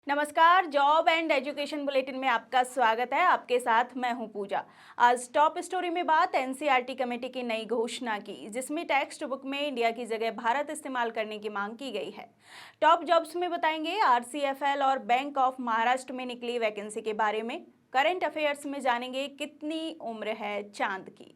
नमस्कार। Job and education bulletin में आपका स्वागत है। आपके साथ मैं हूं पूजा। आज टॉप स्टोरी में बात एनसीईआरटी कमेटी की नई घोषणा की, जिसमें टेक्स्ट बुक में इंडिया की जगह भारत इस्तेमाल करने की मांग की गई है। टॉप जॉब्स में बताएंगे आरसीएफएल और बैंक ऑफ महाराष्ट्र में निकली वैकेंसी के बारे में। करंट अफेयर्स में जानेंगे कितनी उम्र है चांद की।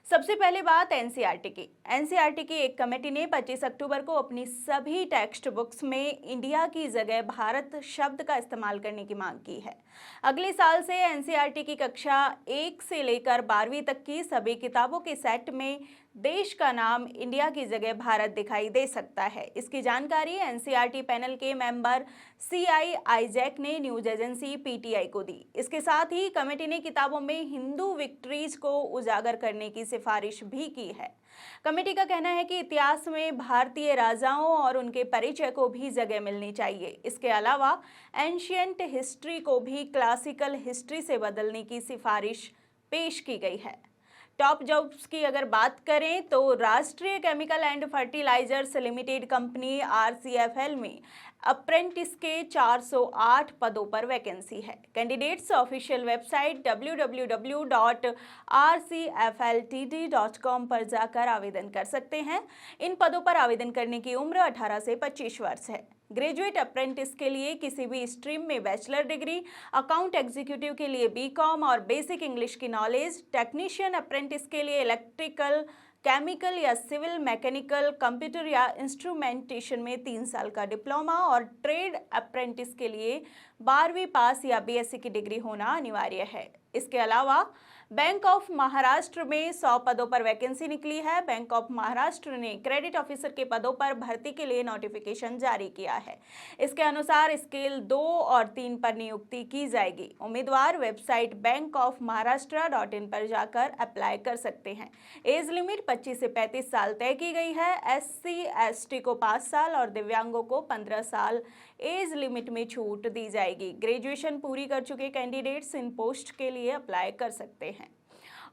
सबसे पहले बात एनसीईआरटी की। एनसीईआरटी की एक कमेटी ने 25 अक्टूबर को अपनी सभी टेक्स्ट बुक्स में इंडिया की जगह भारत शब्द का इस्तेमाल करने की मांग की है। अगले साल से एनसीईआरटी की कक्षा 1 से लेकर 12वीं तक की सभी किताबों के सेट में देश का नाम इंडिया की जगह भारत दिखाई दे सकता है। इसकी जानकारी एनसीईआरटी पैनल के मेंबर सीआई आइजैक ने न्यूज एजेंसी पीटीआई को दी। इसके साथ ही कमेटी ने किताबों में हिंदू विक्ट्रीज को उजागर करने की सिफारिश भी की है। कमेटी का कहना है कि इतिहास में भारतीय राजाओं और उनके परिचय को भी जगह मिलनी चाहिए। इसके अलावा एंशियंट हिस्ट्री को भी क्लासिकल हिस्ट्री से बदलने की सिफारिश पेश की गई है। टॉप जॉब्स की अगर बात करें तो Rashtriya chemical and fertilizers limited company RCFL में अप्रेंटिस के 408 पदों पर वैकेंसी है। कैंडिडेट्स ऑफिशियल वेबसाइट www.rcfltd.com पर जाकर आवेदन कर सकते हैं। इन पदों पर आवेदन करने की उम्र 18 से 25 वर्ष है। ग्रेजुएट अप्रेंटिस के लिए किसी भी स्ट्रीम में बैचलर डिग्री, अकाउंट एग्जीक्यूटिव के लिए बीकॉम और बेसिक इंग्लिश की नॉलेज, टेक्नीशियन अप्रेंटिस के लिए इलेक्ट्रिकल, केमिकल या सिविल, मैकेनिकल, कंप्यूटर या इंस्ट्रूमेंटेशन में 3 साल का डिप्लोमा और ट्रेड अप्रेंटिस के लिए 12वीं पास या बीएससी की डिग्री होना अनिवार्य है। इसके अलावा बैंक ऑफ महाराष्ट्र में 100 पदों पर वैकेंसी निकली है। बैंक ऑफ महाराष्ट्र ने क्रेडिट ऑफिसर के पदों पर भर्ती के लिए नोटिफिकेशन जारी किया है। इसके अनुसार स्केल 2 और 3 पर नियुक्ति की जाएगी। उम्मीदवार वेबसाइट bankofmaharashtra.in पर जाकर अप्लाई कर सकते हैं। एज लिमिट 25 से 35 साल तय की गई है। SC/ST को 5 साल और दिव्यांगों को 15 साल एज लिमिट में छूट दी जाएगी। ग्रेजुएशन पूरी कर चुके कैंडिडेट्स इन पोस्ट के लिए अप्लाई कर सकते हैं।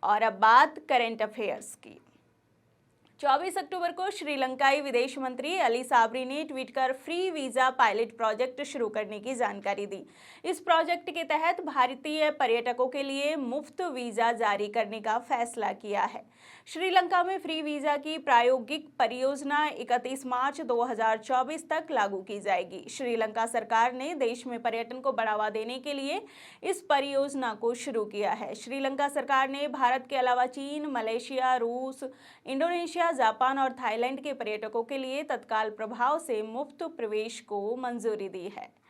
और अब बात करंट अफेयर्स की। 24 अक्टूबर को श्रीलंकाई विदेश मंत्री अली साबरी ने ट्वीट कर फ्री वीजा पायलट प्रोजेक्ट शुरू करने की जानकारी दी। इस प्रोजेक्ट के तहत भारतीय पर्यटकों के लिए मुफ्त वीजा जारी करने का फैसला किया है। श्रीलंका में फ्री वीजा की प्रायोगिक परियोजना 31 मार्च 2024 तक लागू की जाएगी। श्रीलंका सरकार ने देश में पर्यटन को बढ़ावा देने के लिए इस परियोजना को शुरू किया है। श्रीलंका सरकार ने भारत के अलावा चीन, मलेशिया, रूस, इंडोनेशिया, जापान और थाईलैंड के पर्यटकों के लिए तत्काल प्रभाव से मुफ्त प्रवेश को मंजूरी दी है।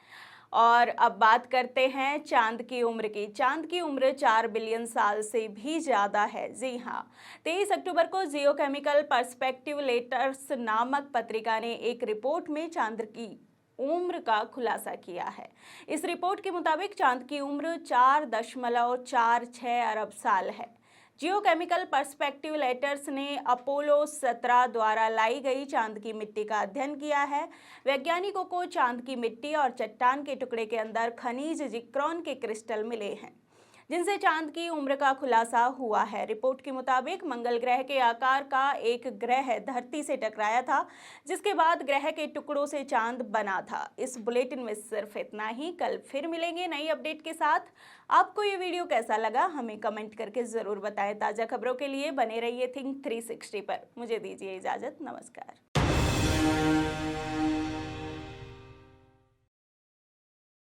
और अब बात करते हैं चांद की उम्र की। चांद की उम्र 4 बिलियन साल से भी ज़्यादा है। जी हाँ, 23 अक्टूबर को जियोकेमिकल पर्सपेक्टिव लेटर्स नामक पत्रिका ने एक रिपोर्ट में चांद की उम्र का खुलासा किया है। इस रिपोर्ट के मुताबिक चांद की उम्र 4.46 अरब साल है। जियोकेमिकल पर्सपेक्टिव लेटर्स ने अपोलो 17 द्वारा लाई गई चांद की मिट्टी का अध्ययन किया है। वैज्ञानिकों को चांद की मिट्टी और चट्टान के टुकड़े के अंदर खनिज जिक्रोन के क्रिस्टल मिले हैं, जिनसे चांद की उम्र का खुलासा हुआ है। रिपोर्ट के मुताबिक मंगल ग्रह के आकार का एक ग्रह धरती से टकराया था, जिसके बाद ग्रह के टुकड़ों से चांद बना था। इस बुलेटिन में सिर्फ इतना ही। कल फिर मिलेंगे नई अपडेट के साथ। आपको ये वीडियो कैसा लगा हमें कमेंट करके ज़रूर बताएं। ताज़ा खबरों के लिए बने रहिए थिंक 360 पर। मुझे दीजिए इजाज़त। नमस्कार।